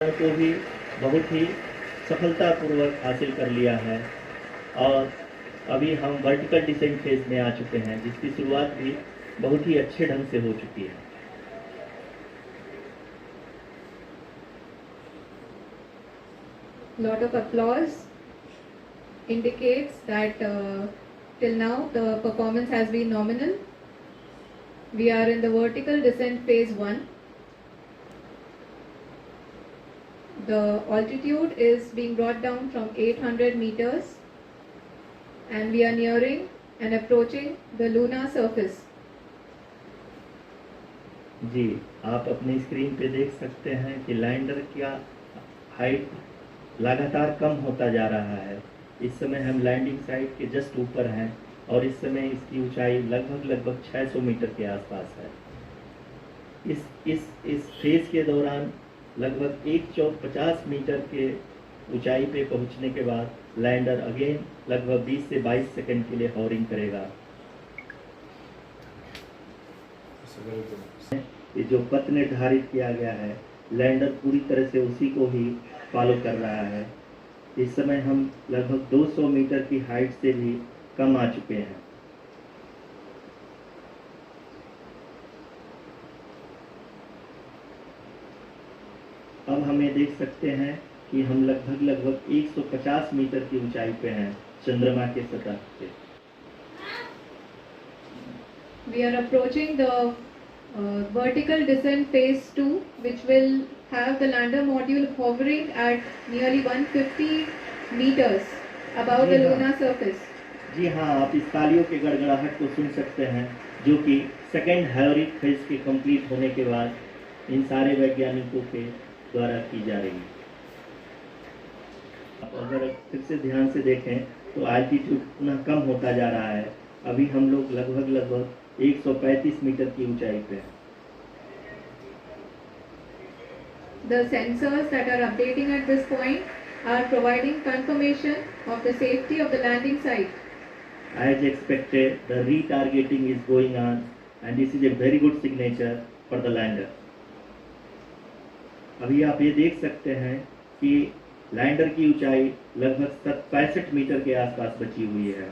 को भी बहुत ही सफलतापूर्वक हासिल कर लिया है और अभी हम वर्टिकल डिसेंट फेज में आ चुके हैं, जिसकी शुरुआत भी बहुत ही अच्छे ढंग से हो चुकी है। Lot of applause indicates that till now the performance has been nominal. We are in the vertical descent phase 1. The altitude is being brought down from 800 meters and we are nearing and approaching the lunar surface. जी, आप अपनी screen पे देख सकते हैं कि lander का height लगातार कम होता जा रहा है। इस समय हम लैंडिंग साइट के जस्ट ऊपर हैं और इस समय इसकी ऊंचाई लगभग 600 मीटर के आसपास है। इस फेज के दौरान लगभग 150 मीटर के ऊंचाई पे पहुंचने के बाद लैंडर अगेन लगभग 20 से 22 सेकंड के लिए हॉवरिंग करेगा। ये जो पथ निर्धारित किया गया है, लैंडर पूरी तरह से उसी को ही फॉलो कर रहा है। इस समय हम लगभग 200 मीटर की हाइट से भी कम आ चुके हैं। अब हमें देख सकते हैं कि हम लगभग 150 मीटर की ऊंचाई पे हैं चंद्रमा के सतह पे। We are approaching the vertical descent phase 2, which will have the lander module hovering at nearly 150 meters above the lunar surface. जी हाँ, आप इस तालियों के गड़गड़ाहट को सुन सकते हैं, जो कि सेकेंड हैवरिक फेज के कंप्लीट होने के बाद इन सारे वैज्ञानिकों के द्वारा की जा रही है। आप अगर फिर से ध्यान से देखें तो एल्टीट्यूड पुनः कम होता जा रहा है। अभी हम लोग लगभग 135 मीटर की ऊंचाई पे हैं। The sensors that are updating at this point are providing confirmation of the safety of the landing site. As expected, the retargeting is going on and this is a very good signature for the lander. अभी आप ये देख सकते हैं कि lander की ऊंचाई लगभग 65 मीटर के आसपास बची हुई है।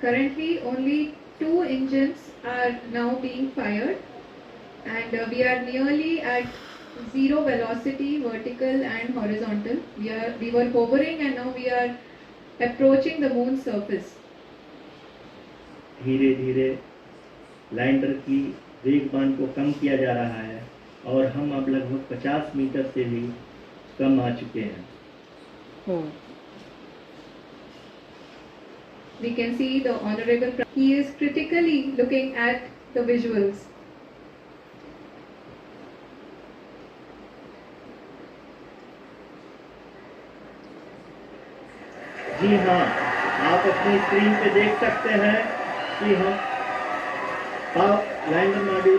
Currently, only 2 engines are now being fired, and we are nearly at zero velocity, vertical and horizontal. We were hovering, and now we are approaching the moon's surface. धीरे धीरे लैंडर की वेगमान को कम किया जा रहा है और हम अब लगभग 50 मीटर से भी कम आ चुके हैं। We can see the honorable. He is critically looking at the visuals. जी हाँ, आप अपनी स्क्रीन पे देख सकते हैं कि हम lander module.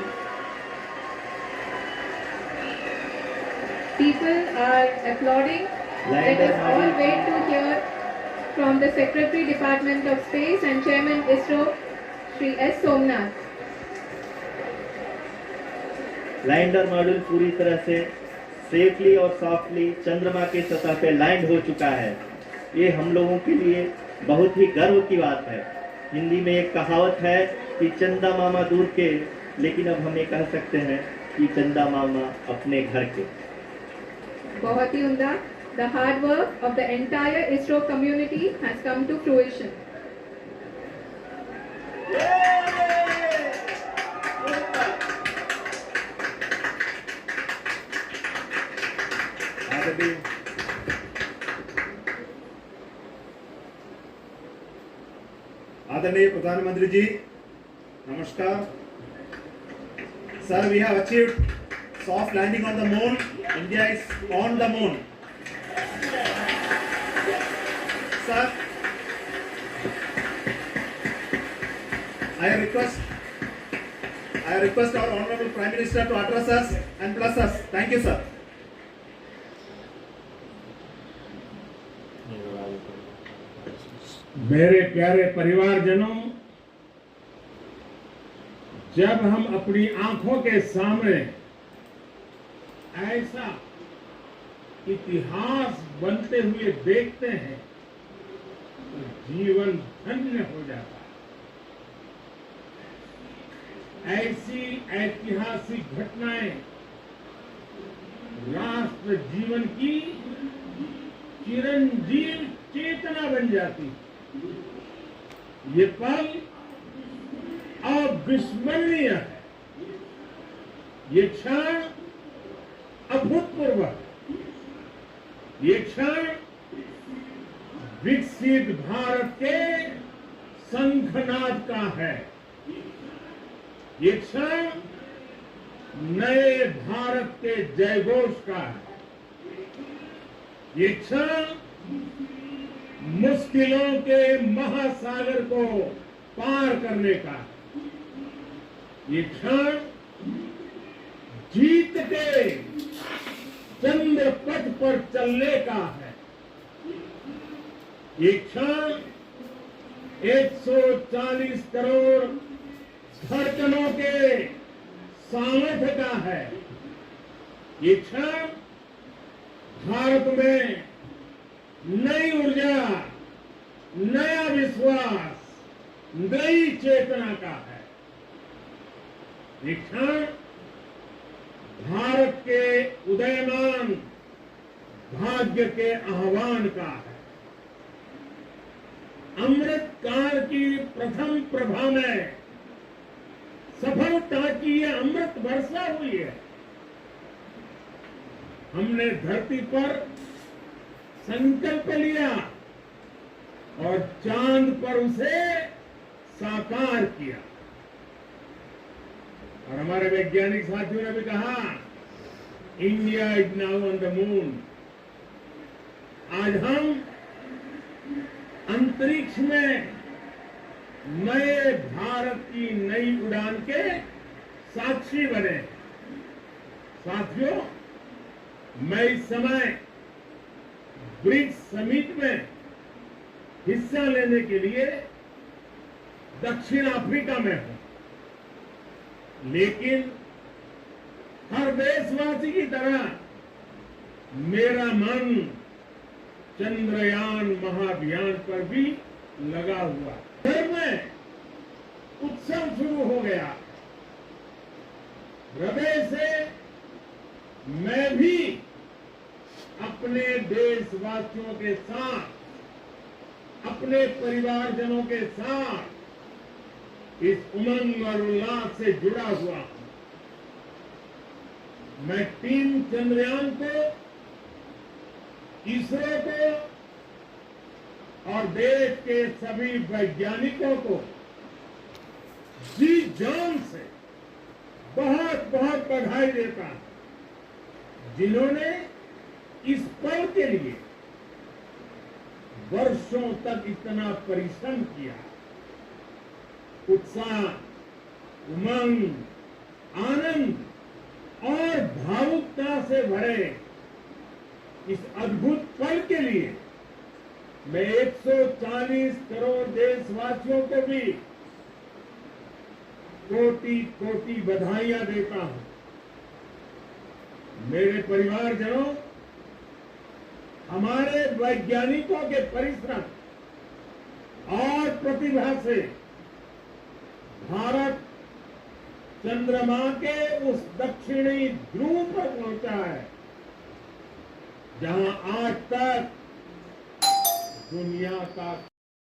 People are applauding. Let us all wait to hear from the Secretary Department of Space and Chairman ISRO, Shri S. Somnath. Lander module पूरी तरह से सेफली और सॉफ्टली चंद्रमा के सतह पे लैंड हो चुका है। ये हम लोगों के लिए बहुत ही गर्व की बात है। हिंदी में एक कहावत है कि चंदा मामा दूर के, लेकिन अब हम ये कह सकते हैं कि चंदा मामा अपने घर के। बहुत ही उम्दा। The hard work of the entire ISRO community has come to fruition. आदरणीय प्रधानमंत्री जी, नमस्कार। Sir, we have achieved soft landing on the moon. India is on the moon. Sir, I request our Honorable Prime Minister to address us and bless us. Thank you, sir. मेरे प्यारे परिवारजनों, जब हम अपनी आंखों के सामने ऐसा इतिहास बनते हुए देखते हैं तो जीवन धन्य हो जाता है। ऐसी ऐतिहासिक घटनाएं राष्ट्र जीवन की चिरंजीव चेतना बन जाती है। ये पल अविस्मरणीय है। ये क्षण अभूतपूर्व है। ये क्षण विकसित भारत के शंखनाद का है। ये क्षण नए भारत के जयघोष का है। ये क्षण मुश्किलों के महासागर को पार करने का है। ये क्षण जीत के चंद्र पथ पर चलने का है। ये क्षण 140 करोड़ धड़कनों के सामर्थ्य का है। ये क्षण भारत में नई ऊर्जा, नया विश्वास, नई चेतना का है। ये क्षण भारत के उदयमान भाग्य के आह्वान का है। अमृत काल की प्रथम प्रभा में सफलता की ये अमृत वर्षा हुई है। हमने धरती पर संकल्प लिया और चांद पर उसे साकार किया। और हमारे वैज्ञानिक साथियों ने भी कहा, India is now on the moon. आज हम अंतरिक्ष में नए भारत की नई उड़ान के साक्षी बने। साथियों, मैं इस समय ब्रिक्स समिट में हिस्सा लेने के लिए दक्षिण अफ्रीका में हूं, लेकिन हर देशवासी की तरह मेरा मन चंद्रयान महाअभियान पर भी लगा हुआ। घर में उत्सव शुरू हो गया। हृदय से मैं भी अपने देशवासियों के साथ, अपने परिवारजनों के साथ इस उमंग और उल्लास से जुड़ा हुआ हूं। मैं टीम चंद्रयान को, इसरो को और देश के सभी वैज्ञानिकों को जी जान से बहुत बहुत बधाई देता हूं, जिन्होंने इस पल के लिए वर्षों तक इतना परिश्रम किया। उत्साह, उमंग, आनंद और भावुकता से भरे इस अद्भुत पल के लिए मैं 140 करोड़ देशवासियों को भी कोटि कोटि बधाइयां देता हूं। मेरे परिवारजनों, हमारे वैज्ञानिकों के परिश्रम और प्रतिभा से भारत चंद्रमा के उस दक्षिणी ध्रुव पर पहुंचा है, जहां आज तक दुनिया का